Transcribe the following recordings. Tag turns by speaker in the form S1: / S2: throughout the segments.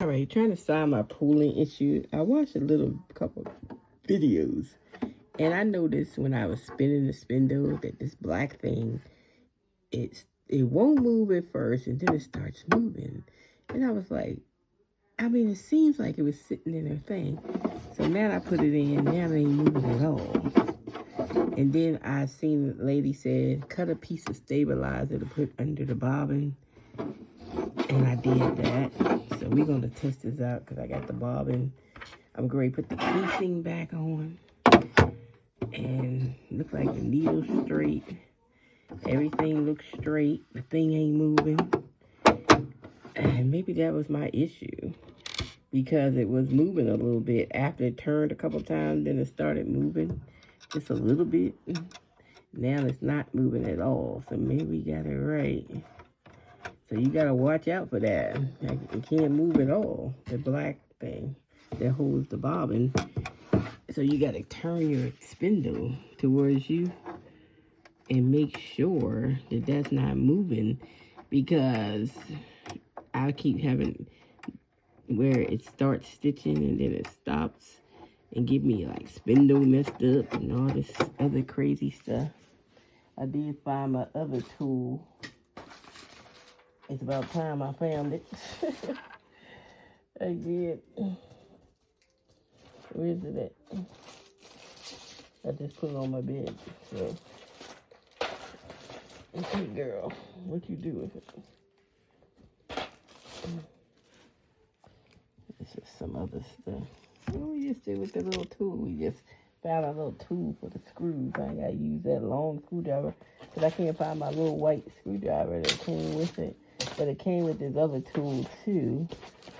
S1: All right, trying to solve my pooling issue. I watched a couple videos, and I noticed when I was spinning the spindle that this black thing, it won't move at first, and then it starts moving. And I was like, it seems like it was sitting in a thing. So now I put it in, now it ain't moving at all. And then I seen a lady said, cut a piece of stabilizer to put under the bobbin. And I did that. So we're going to test this out because I got the bobbin. I'm going to put the casing back on. And look like the needle's straight. Everything looks straight. The thing ain't moving. And maybe that was my issue. Because it was moving a little bit. After it turned a couple times, then it started moving. Just a little bit. Now it's not moving at all. So maybe we got it right. So you gotta watch out for that. It can't move at all. The black thing that holds the bobbin. So you gotta turn your spindle towards you and make sure that that's not moving, because I keep having where it starts stitching and then it stops and give me like spindle messed up and all this other crazy stuff. I did find my other tool. It's about time I found it. I did. Where is it at? I just put it on my bed. So, okay, girl, what you do with it? This is some other stuff. What we just did with the little tool? We just found a little tool for the screws. I ain't gotta use that long screwdriver because I can't find my little white screwdriver that came with it. But it came with this other tool too.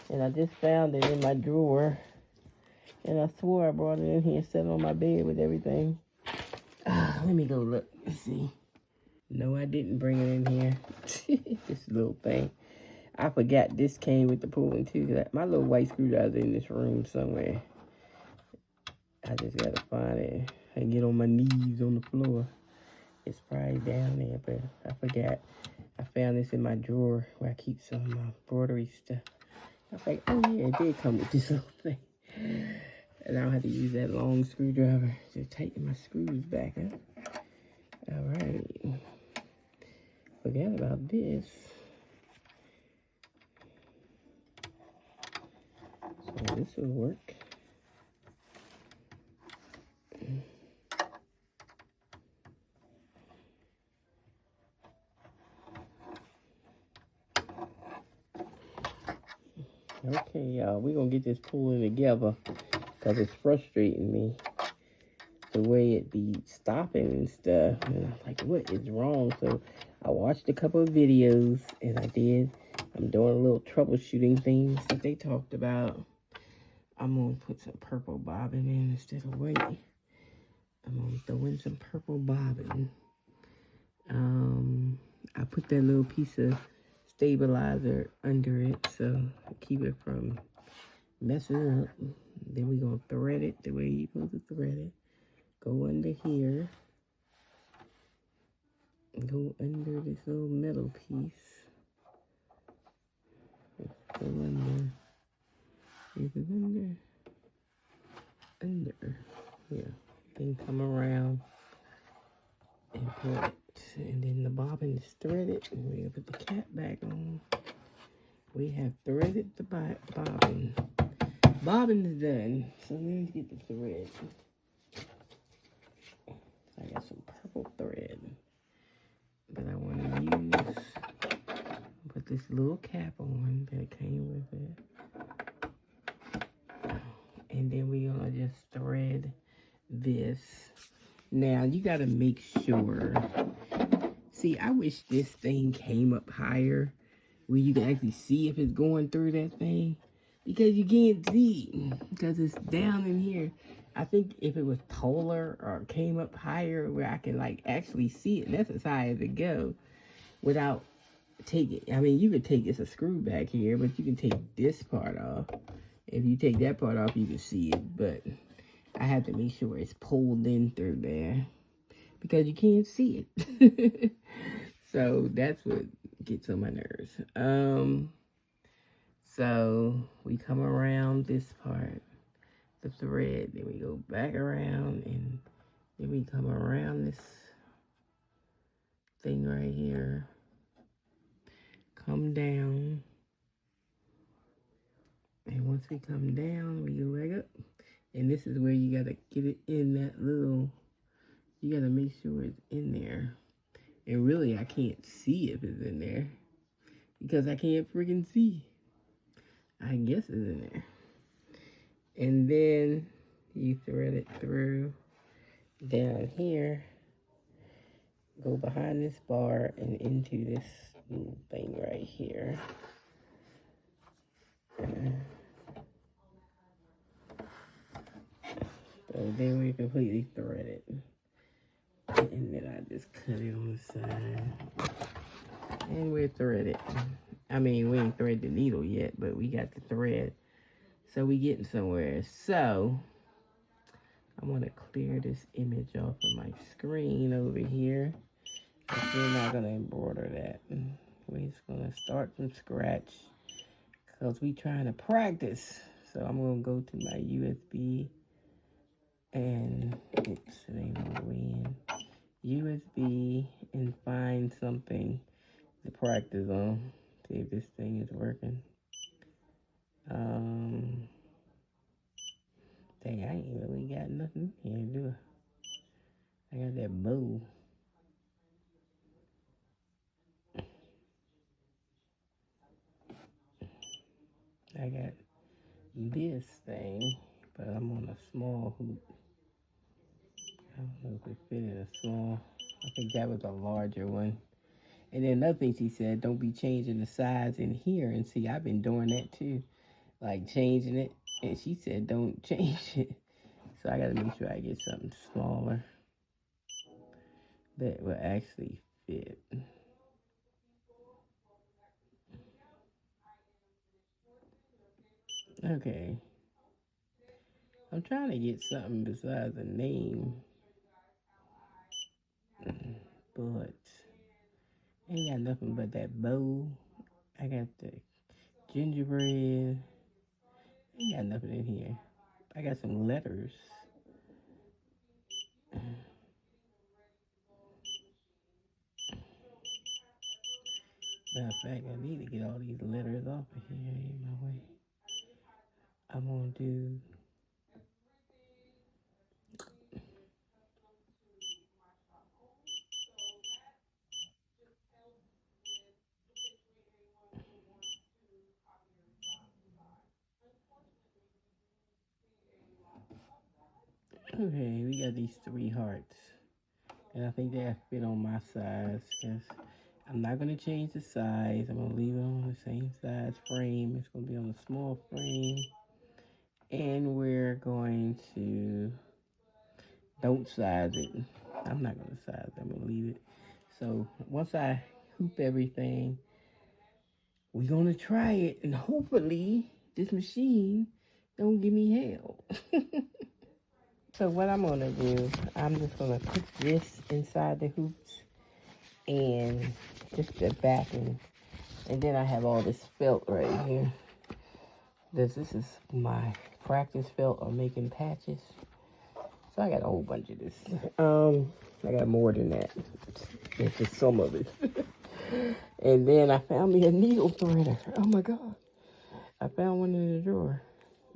S1: And I just found it in my drawer. And I swore I brought it in here and set it on my bed with everything. Let me go look and see. No, I didn't bring it in here. This little thing. I forgot this came with the Poolin too. My little white screwdriver in this room somewhere. I just gotta find it and get on my knees on the floor. It's probably down there, but I forgot. I found this in my drawer where I keep some of my embroidery stuff. I was like, oh yeah, it did come with this little thing. And I don't have to use that long screwdriver to tighten my screws back up. All right. Forgot about this. So this will work. Okay, y'all, we're going to get this pulling together because it's frustrating me the way it be stopping and stuff. And I'm like, what is wrong? So I watched a couple of videos and I'm doing a little troubleshooting things that they talked about. I'm going to put some purple bobbin in instead of white. I'm going to throw in some purple bobbin. I put that little piece of stabilizer under it so I keep it from messing up. Then we're going to thread it the way you're supposed to thread it. Go under here. Go under this little metal piece. Go under. Is it under? Under. Yeah. Then come around and pull it. And then the bobbin is threaded. And we're going to put the cap back on. We have threaded the bobbin. Bobbin is done. So let's get the thread. I got some purple thread that I want to use. Put this little cap on that came with it. And then we're going to just thread this. Now, you got to make sure. See, I wish this thing came up higher where you can actually see if it's going through that thing. Because you can't see. Because it's down in here. I think if it was taller or came up higher where I can like actually see it, that's as high as it go without taking. I mean, you could take it's a screw back here, but you can take this part off. If you take that part off, you can see it. But I have to make sure it's pulled in through there because you can't see it. So that's what gets on my nerves. So we come around this part, the thread, then we go back around, and then we come around this thing right here, come down, and once we come down, we go back up, and this is where you gotta get it in that little, you gotta make sure it's in there, and really I can't see if it's in there, because I can't freaking see. I guess it's in there. And then you thread it through down here, go behind this bar and into this little thing right here. So then we completely thread it. And then I just cut it on the side. And we're threaded. I mean, we ain't thread the needle yet, but we got the thread. So we getting somewhere. So I want to clear this image off of my screen over here. We're not going to embroider that. We're just going to start from scratch because we trying to practice. So I'm going to go to my USB and oops, it ain't all the way in. USB and find something to practice on. See if this thing is working. Dang, I ain't really got nothing here, do I? I got that bow. I got this thing, but I'm on a small hoop. I don't know if it fit in a small. I think that was a larger one. And then another thing she said, don't be changing the size in here. And see, I've been doing that too. Like changing it. And she said, don't change it. So I got to make sure I get something smaller that will actually fit. Okay. I'm trying to get something besides a name. But ain't got nothing but that bow. I got the gingerbread. Ain't got nothing in here. I got some letters. Matter of fact, I need to get all these letters off of here. Ain't my way. I'm gonna do. Okay, we got these 3 hearts. And I think they fit on my size because I'm not going to change the size. I'm going to leave it on the same size frame. It's going to be on a small frame. And we're going to, don't size it. I'm not going to size it. I'm going to leave it. So once I hoop everything, we're going to try it. And hopefully this machine don't give me hell. So what I'm going to do, I'm just going to put this inside the hoops and just the backing. And then I have all this felt right here. This is my practice felt on making patches. So I got a whole bunch of this. I got more than that. It's just some of it. And then I found me a needle threader. Oh my God. I found one in the drawer.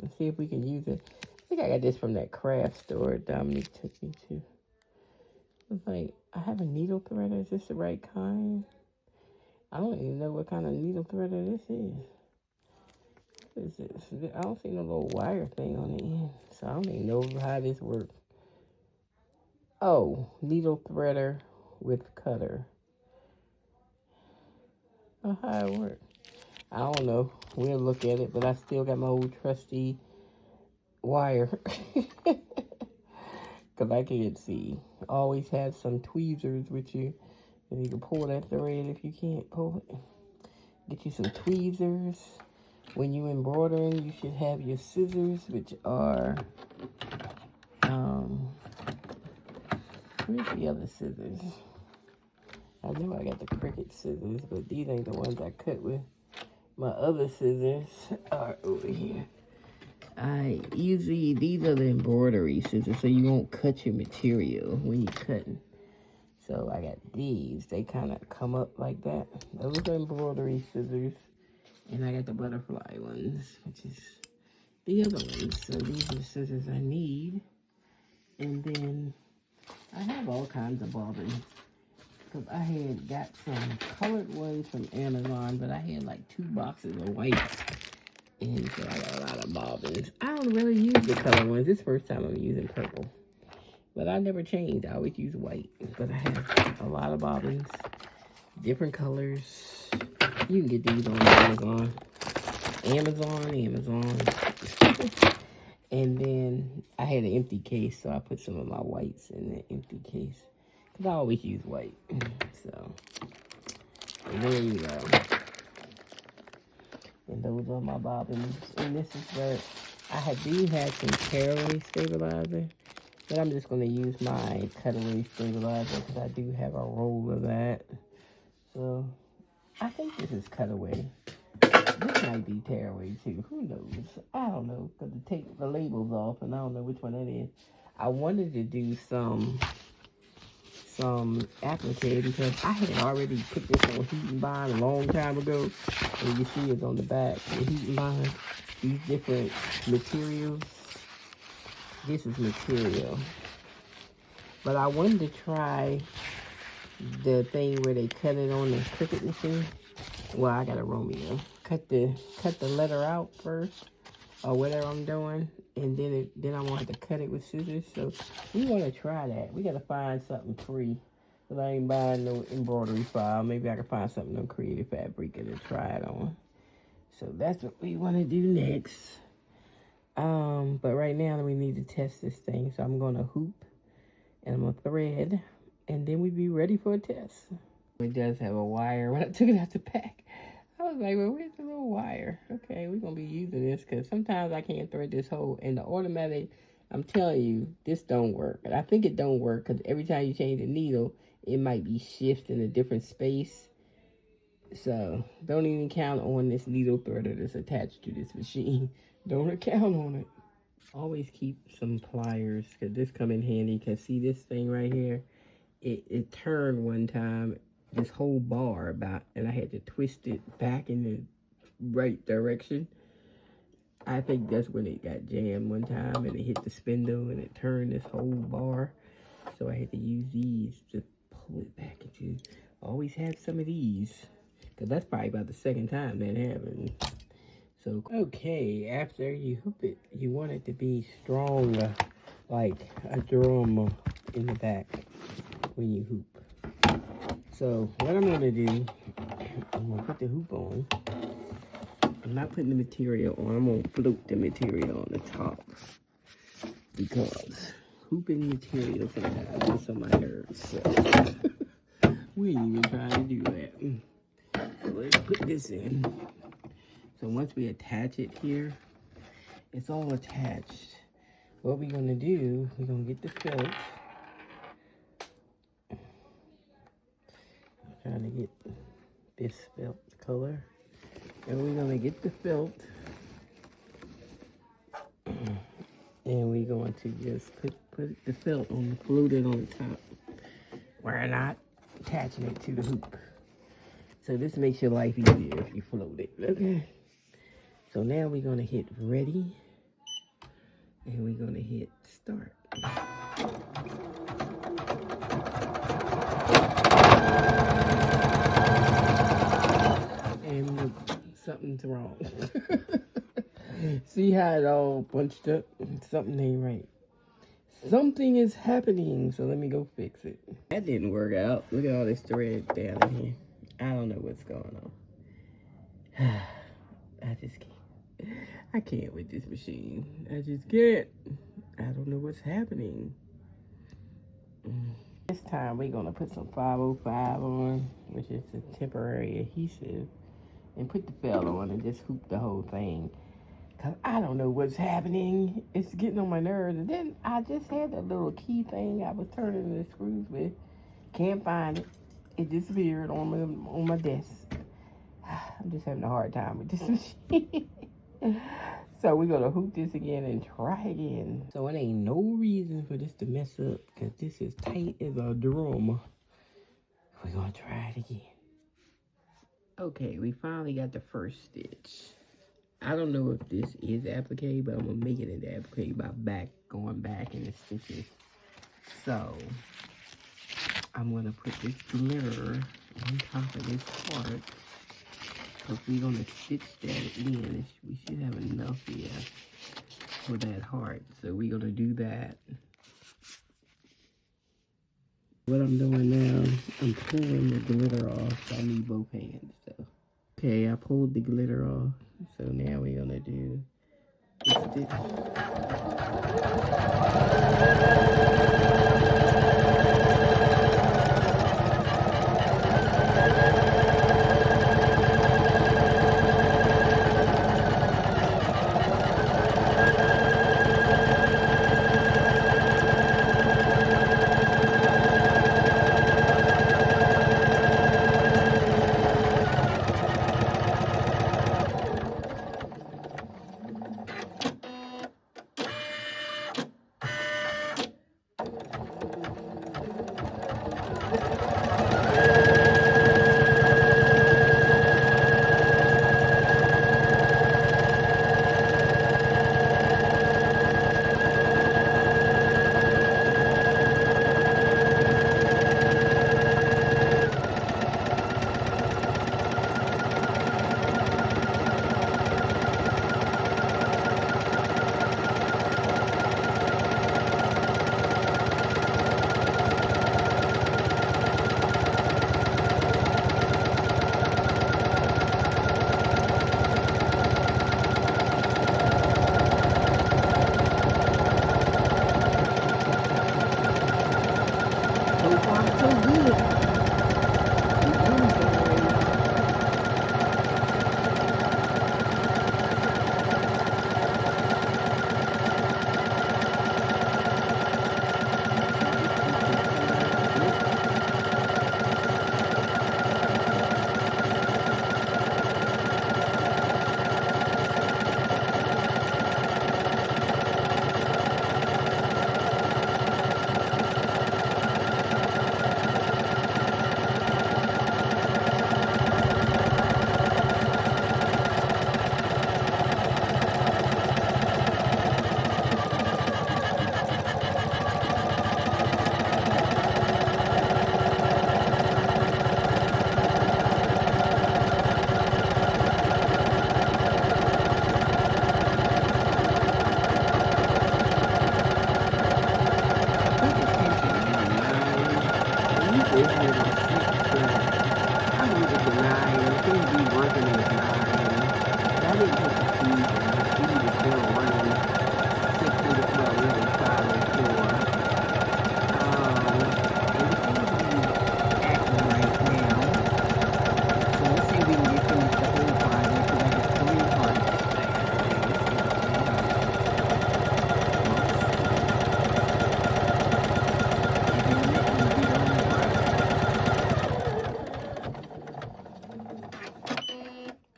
S1: Let's see if we can use it. I think I got this from that craft store Dominique took me to. I was like, I have a needle threader. Is this the right kind? I don't even know what kind of needle threader this is. What is this? I don't see no little wire thing on the end. So I don't even know how this works. Oh, needle threader with cutter. Oh, how it works. I don't know. We'll look at it, but I still got my old trusty wire. Because I can't see. Always have some tweezers with you. And you can pull that thread if you can't pull it. Get you some tweezers. When you're embroidering, you should have your scissors, which are, where's the other scissors? I know I got the Cricut scissors, but these ain't the ones I cut with. My other scissors are over here. These are the embroidery scissors, so you won't cut your material when you're cutting. So I got these. They kind of come up like that. Those are embroidery scissors. And I got the butterfly ones, which is the other ones. So these are the scissors I need. And then I have all kinds of bobbins. Because I had got some colored ones from Amazon, but I had like 2 boxes of whites. And so I got a lot of bobbins. I don't really use the color ones. This is the first time I'm using purple. But I never changed. I always use white. But I have a lot of bobbins. Different colors. You can get these on Amazon. Amazon. And then I had an empty case, so I put some of my whites in the empty case. Because I always use white. So, there you go. And those are my bobbins. And this is where I do have some tearaway stabilizer. But I'm just going to use my cutaway stabilizer because I do have a roll of that. So, I think this is cutaway. This might be tearaway too. Who knows? I don't know. Because to take the labels off, and I don't know which one that is. I wanted to do some applique because I had already put this on heat and bind a long time ago. And you see it's on the back. The heat and bind. These different materials. This is material. But I wanted to try the thing where they cut it on the Cricut machine. Well, I got a Romeo. Cut the letter out first, or whatever I'm doing, and then I wanted to cut it with scissors. So we want to try that. We got to find something free. Cause I ain't buying no embroidery file. Maybe I can find something on Creative Fabrica to try it on. So that's what we want to do next. But right now we need to test this thing. So I'm gonna hoop and I'm gonna thread, and then we'll be ready for a test. It does have a wire. When I took it out the pack, I was like, well, where's the little wire? Okay, we're going to be using this because sometimes I can't thread this hole. And the automatic, I'm telling you, this don't work. And I think it don't work because every time you change the needle, it might be shifting a different space. So, don't even count on this needle threader that's attached to this machine. Don't count on it. Always keep some pliers because this come in handy. Because see this thing right here? It turned one time. This whole bar about, and I had to twist it back in the right direction. I think that's when it got jammed one time and it hit the spindle and it turned this whole bar. So I had to use these to pull it back into. Always have some of these because that's probably about the second time that happened. So, okay, after you hoop it, you want it to be strong, like a drum in the back when you hoop. So what I'm going to do, I'm going to put the hoop on. I'm not putting the material on. I'm going to float the material on the top. Because hooping material sometimes gets on my nerves. So we ain't even trying to do that. So let's put this in. So once we attach it here, it's all attached. What we're going to do, we're going to get the felt. Trying to get this felt color, and we're gonna get the felt, and we're going to just put the felt on, float it on the top. We're not attaching it to the hoop, so this makes your life easier if you float it. Okay. So now we're gonna hit ready, and we're gonna hit start. And something's wrong. See how it all bunched up? Something ain't right. Something is happening, so let me go fix it. That didn't work out. Look at all this thread down in here. I don't know what's going on. I just can't. I can't with this machine. I just can't. I don't know what's happening. This time we're going to put some 505 on, which is a temporary adhesive, and put the felt on and just hoop the whole thing. Because I don't know what's happening. It's getting on my nerves. And then I just had that little key thing I was turning the screws with. Can't find it. It disappeared on my desk. I'm just having a hard time with this machine. So we're gonna hoop this again and try again. So it ain't no reason for this to mess up because this is tight as a drum. We're gonna try it again. Okay, we finally got the first stitch. I don't know if this is applique, but I'm gonna make it into applique by going back in the stitches. So I'm gonna put this glitter on top of this part. Because we're gonna stitch that in. We should have enough here for that heart. So we're gonna do that. What I'm doing now, I'm pulling the glitter off. So I need both hands though. Okay, I pulled the glitter off. So now we're gonna do the stitch.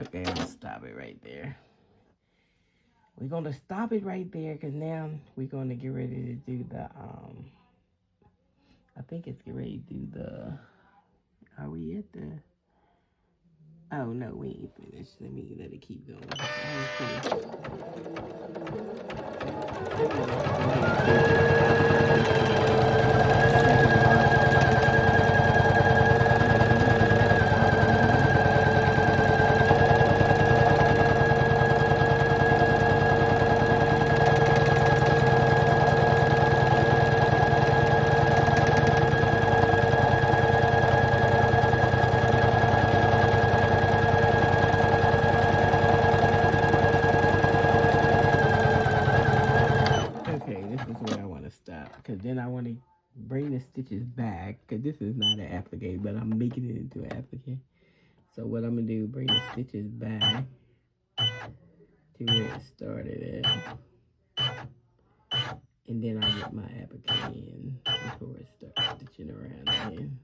S1: Okay, I'm gonna stop it right there. We're gonna stop it right there because now we're gonna get ready to do the I think it's get ready to do the, are we at the, oh no, we ain't finished. Let it keep going. Because then I want to bring the stitches back, because this is not an applique, but I'm making it into an applique. So what I'm going to do, bring the stitches back to where it started at. And then I get my applique in before it starts stitching around again.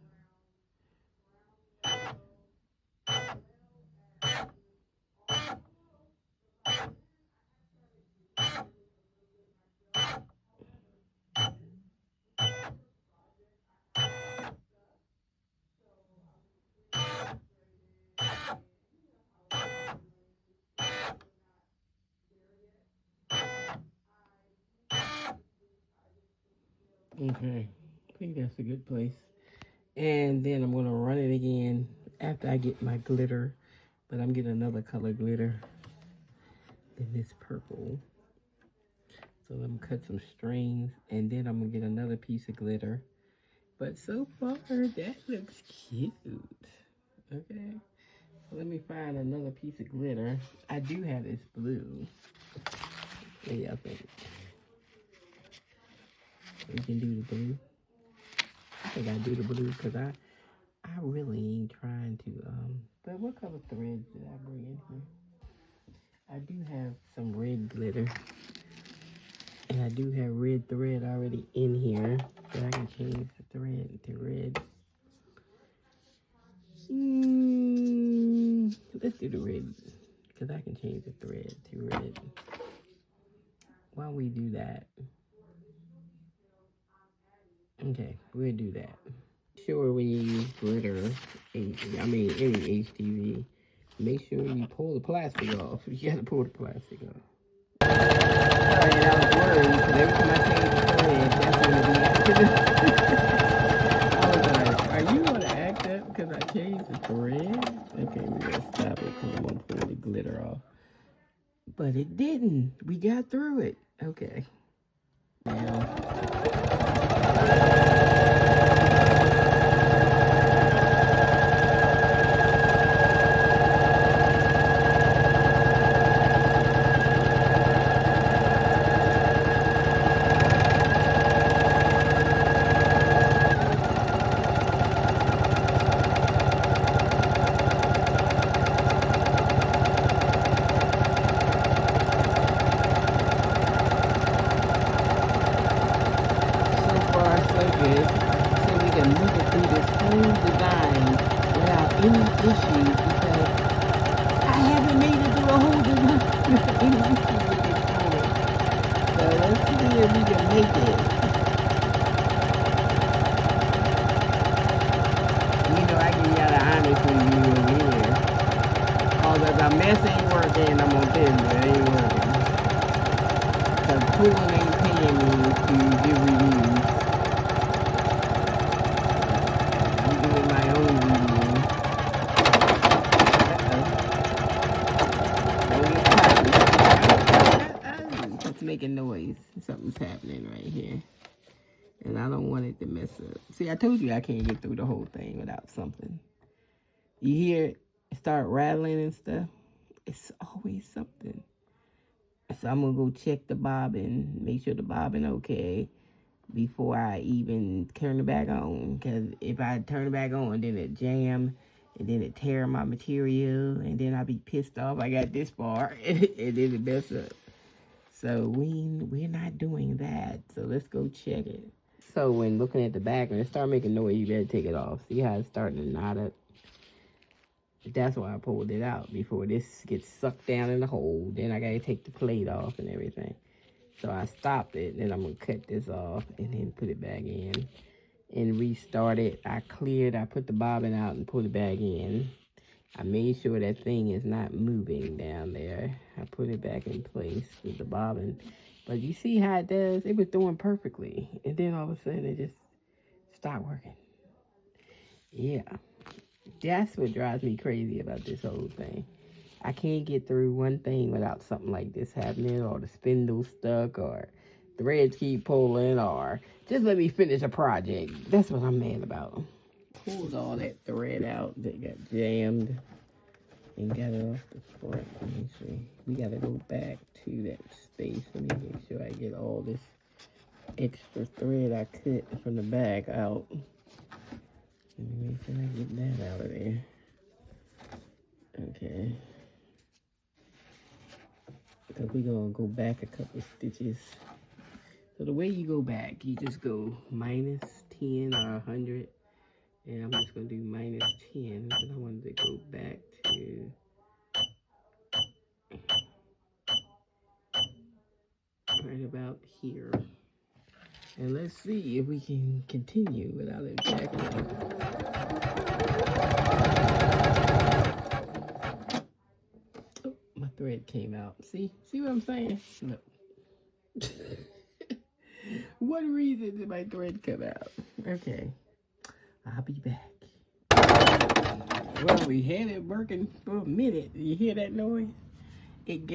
S1: Okay, I think that's a good place. And then I'm gonna run it again after I get my glitter, but I'm getting another color glitter in this purple. So I'm gonna cut some strings, and then I'm gonna get another piece of glitter. But so far, that looks cute. Okay, so let me find another piece of glitter. I do have this blue. What do y'all think? We can do the blue. I think I do the blue because I really ain't trying to, but what color threads did I bring in here? I do have some red glitter. And I do have red thread already in here. But I can change the thread to red. Let's do the red. Because I can change the thread to red. Why don't we do that? Okay, we'll do that. Sure, when you use glitter, any HTV, make sure you pull the plastic off. You gotta pull the plastic off. Sorry, I was worried because every time I change the thread, that's when it be active. I was like, are you gonna act up because I changed the thread? Okay, we gotta stop it because I'm gonna pull the glitter off. But it didn't. We got through it. Okay. Now. Issues because I haven't made it through a whole design any issues with this phone. So let's see if we can make it. You know, I give y'all the honest review over here. Although if our mess ain't working, I'm gonna tell you it ain't working. Because Poolin ain't paying me to give reviews. I'm doing my own review. Making noise. Something's happening right here. And I don't want it to mess up. See, I told you I can't get through the whole thing without something. You hear it start rattling and stuff? It's always something. So I'm going to go check the bobbin, make sure the bobbin okay before I even turn it back on. Because if I turn it back on, then it jam, and then it tear my material, and then I'll be pissed off I got this far, and then it mess up. So we're not doing that. So let's go check it. So when looking at the back, when it start making noise, you better take it off. See how it's starting to knot up? That's why I pulled it out before this gets sucked down in the hole. Then I gotta take the plate off and everything. So I stopped it. Then I'm gonna cut this off and then put it back in and restart it. I put the bobbin out and put it back in. I made sure that thing is not moving down there. I put it back in place with the bobbin. But you see how it does? It was doing perfectly. And then all of a sudden it just stopped working. Yeah. That's what drives me crazy about this whole thing. I can't get through one thing without something like this happening, or the spindle stuck, or threads keep pulling, or just let me finish a project. That's what I'm mad about. Pulled all that thread out that got jammed and got it off the front. Let me see. We gotta go back to that space. Let me make sure I get all this extra thread I cut from the back out. Let me make sure I get that out of there. Okay. Because we're gonna go back a couple stitches. So the way you go back, you just go minus 10 or 100. And I'm just going to do minus 10, because I wanted to go back to right about here. And let's see if we can continue without it jacking. Oh, my thread came out. See what I'm saying? No. What reason did my thread come out? Okay, I'll be back. Well, we had it working for a minute. You hear that noise? It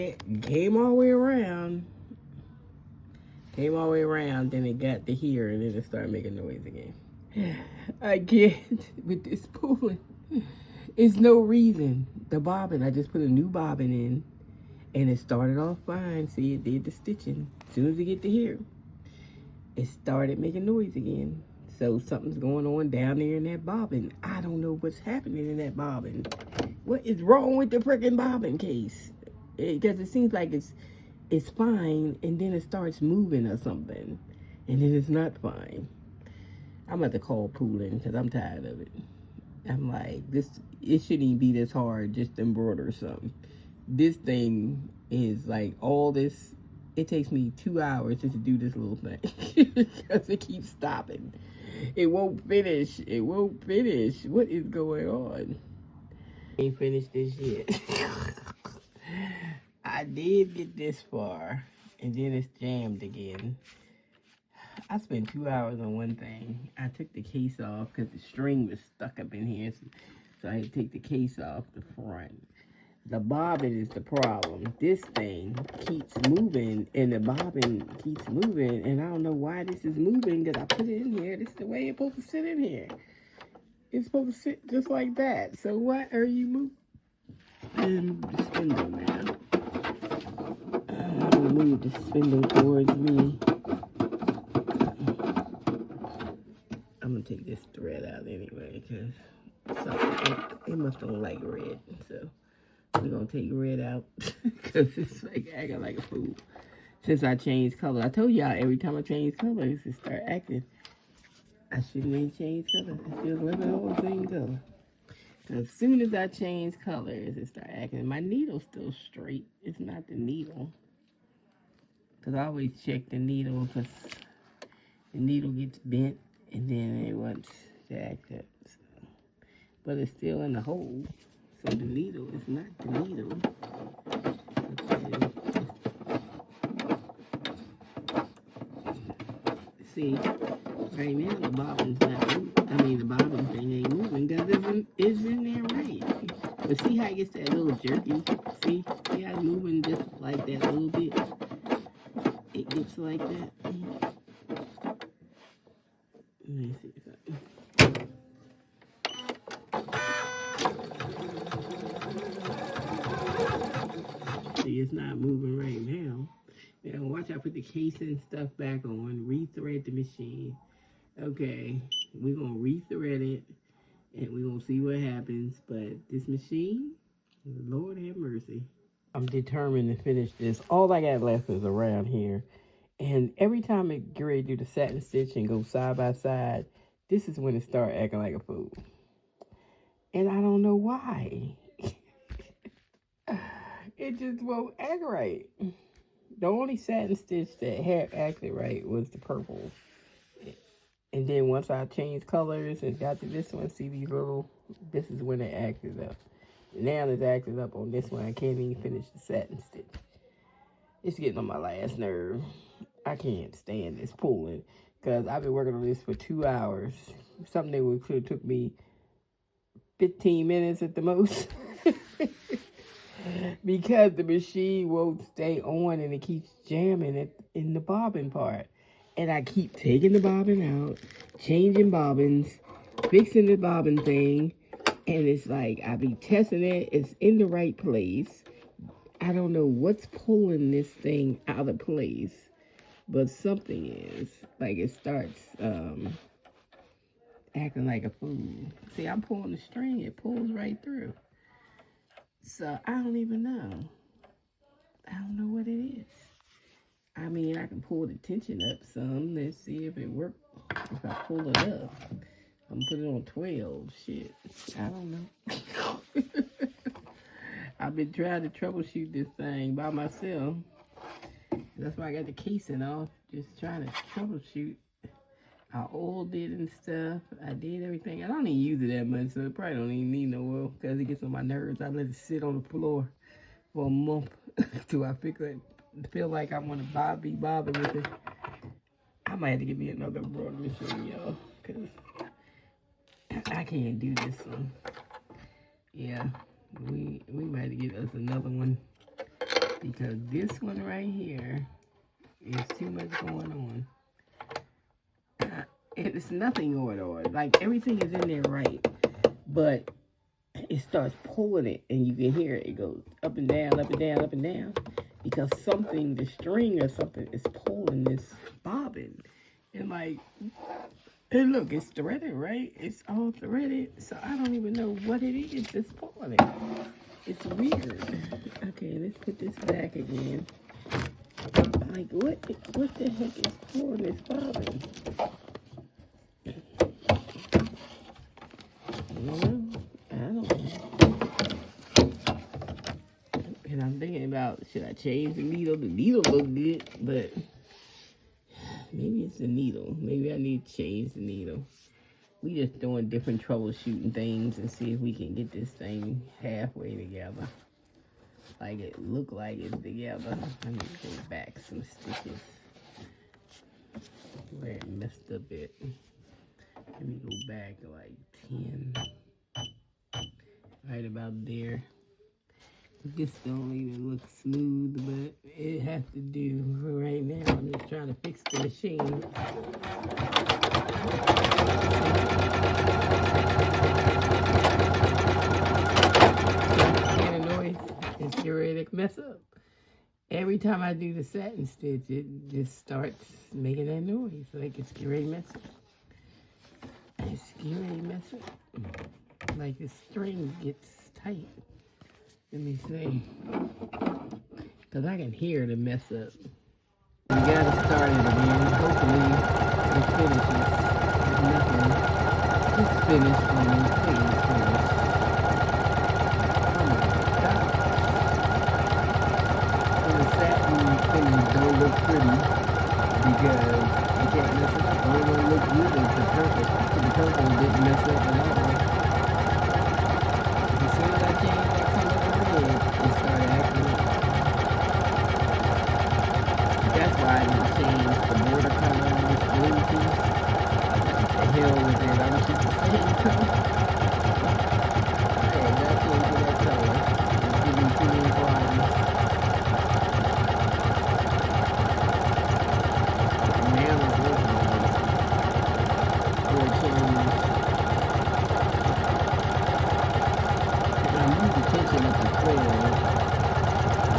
S1: came all the way around. Came all the way around, then it got to here, and then it started making noise again. I can't with this pulling. It's no reason. The bobbin, I just put a new bobbin in, and it started off fine. See, it did the stitching. As soon as it get to here, it started making noise again. So something's going on down there in that bobbin. I don't know what's happening in that bobbin. What is wrong with the freaking bobbin case? Because it seems like it's fine, and then it starts moving or something, and then it's not fine. I'm about to call Poolin because I'm tired of it. I'm like, it shouldn't even be this hard just to embroider something. This thing is like all this. It takes me 2 hours just to do this little thing because it keeps stopping. It won't finish. It won't finish. What is going on? Ain't finished this yet. I did get this far, and then it's jammed again. I spent 2 hours on one thing. I took the case off because the string was stuck up in here, so I had to take the case off the front. The bobbin is the problem. This thing keeps moving, and the bobbin keeps moving, and I don't know why this is moving because I put it in here. This is the way it's supposed to sit in here. It's supposed to sit just like that. So why are you moving? And the spindle now. I'm gonna move the spindle towards me. I'm gonna take this thread out anyway because it must don't like red. So we're gonna take red out because it's like acting like a fool. Since I changed color, I told y'all every time I change colors, it start acting. I shouldn't even change colors. I should have left it all the same color. As soon as I change colors, it start acting. My needle's still straight. It's not the needle. Because I always check the needle because the needle gets bent and then it wants to act up. So. But it's still in the hole. So the needle is not the needle. See, right now the bobbin's not moving. I mean, the bobbin thing ain't moving because it's in there right. But see how it gets that little jerky? See how it's moving just like that a little bit? It gets like that. Let me see something. See, it's not moving right now. Now watch I put the case and stuff back on, rethread the machine. Okay, we're gonna rethread it and we're gonna see what happens. But this machine, Lord have mercy. I'm determined to finish this. All I got left is around here. And every time it get ready to do the satin stitch and go side by side, this is when it start acting like a fool. And I don't know why. It just won't act right. The only satin stitch that had acted right was the purple. And then once I changed colors and got to this one, see these little, this is when it acted up. Now it's acted up on this one. I can't even finish the satin stitch. It's getting on my last nerve. I can't stand this pulling because I've been working on this for 2 hours. Something that could have took me 15 minutes at the most. Because the machine won't stay on and it keeps jamming it in the bobbin part. And I keep taking the bobbin out, changing bobbins, fixing the bobbin thing. And it's like, I be testing it. It's in the right place. I don't know what's pulling this thing out of place. But something is. Like it starts acting like a fool. See, I'm pulling the string. It pulls right through. So I don't even know. I don't know what it is. I mean, I can pull the tension up some. Let's see if it works. If I pull it up, I'm gonna put it on 12. Shit, I don't know. I've been trying to troubleshoot this thing by myself. That's why I got the casing off. Just trying to troubleshoot. I oiled it and stuff. I did everything. I don't even use it that much, so it probably don't even need no oil because it gets on my nerves. I let it sit on the floor for a month till I feel like I want to be bothered with it. I I might have to give me another embroidery machine, y'all, because I can't do this one. Yeah, we might have to get us another one, because this one right here is too much going on. It's nothing going on. Like, everything is in there right, but it starts pulling it, and you can hear it. It goes up and down, up and down, up and down, because something, the string or something, is pulling this bobbin. And like, and look, it's threaded, right? It's all threaded, so I don't even know what it is that's pulling it. It's weird. Okay, let's put this back again. Like, what the heck is pulling this bobbin? I don't know. And I'm thinking about, should I change the needle? The needle look good, but maybe it's the needle. Maybe I need to change the needle. We just doing different troubleshooting things and see if we can get this thing halfway together. Like it look like it's together. Let me go back some stitches where it messed up it. Let me go back like 10. Right about there. This don't even look smooth, but it has to do for right now. I'm just trying to fix the machine. Hear the noise? It's getting ready to mess up. Every time I do the satin stitch, it just starts making that noise. Like it's getting ready to mess up. It's getting ready to mess up. Like the string gets tight. Let me see. Because I can hear the mess up. We got to start it again. Hopefully it finishes. If nothing, just finish for me. Please finish. Oh my God. So the satin things don't look pretty because you can't mess it up. Only one look good is the purple. The purple didn't mess up at all. As soon as I changed that color to red, it started acting up. That's why I didn't change the border color on this blue piece. The hell with it, I'm keep the same color. I had not changed that color. It's giving me too many problems. Now it's working on it. For a change. I need the tension up to 12.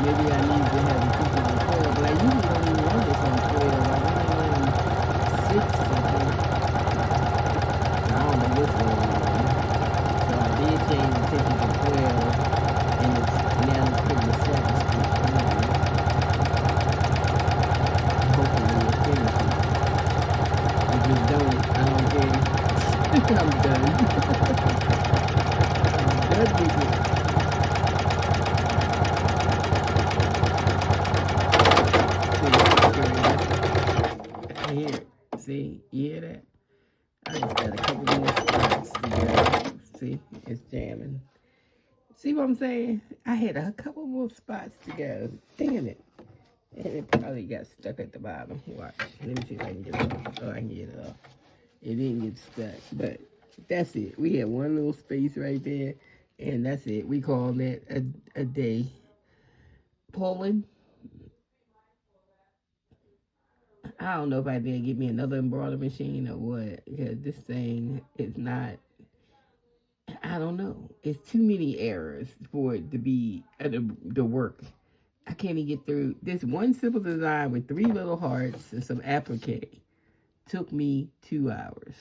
S1: Maybe I need to have the tension on 12, but I usually don't even run this on 12. I run it on 6 or something. I don't know what's going on. So I did change the tension to 12, and it's now it's putting the 7 stitch on. Hopefully it finishes. If it don't, I don't care. I'm done. I'm done with it. Here, see, you hear that? I just got a couple more spots to go. See, it's jamming. See what I'm saying? I had a couple more spots to go. Damn it. And it probably got stuck at the bottom. Watch. Let me see if I can get it off. Oh, I can get it off. It didn't get stuck, but that's it. We had one little space right there, and that's it. We call that a day. Poolin. I don't know if I did get me another embroidery machine or what, because this thing is not, I don't know. It's too many errors for it to be the work. I can't even get through this one simple design with 3 little hearts and some applique. Took me 2 hours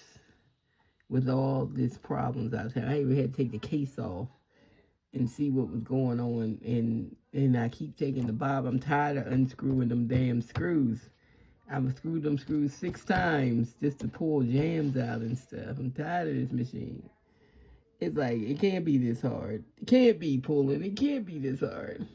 S1: with all these problems I was having. I even had to take the case off and see what was going on, and I keep taking the bob. I'm tired of unscrewing them damn screws. I've screwed them screws 6 times just to pull jams out and stuff. I'm tired of this machine. It's like, it can't be this hard. It can't be pulling. It can't be this hard.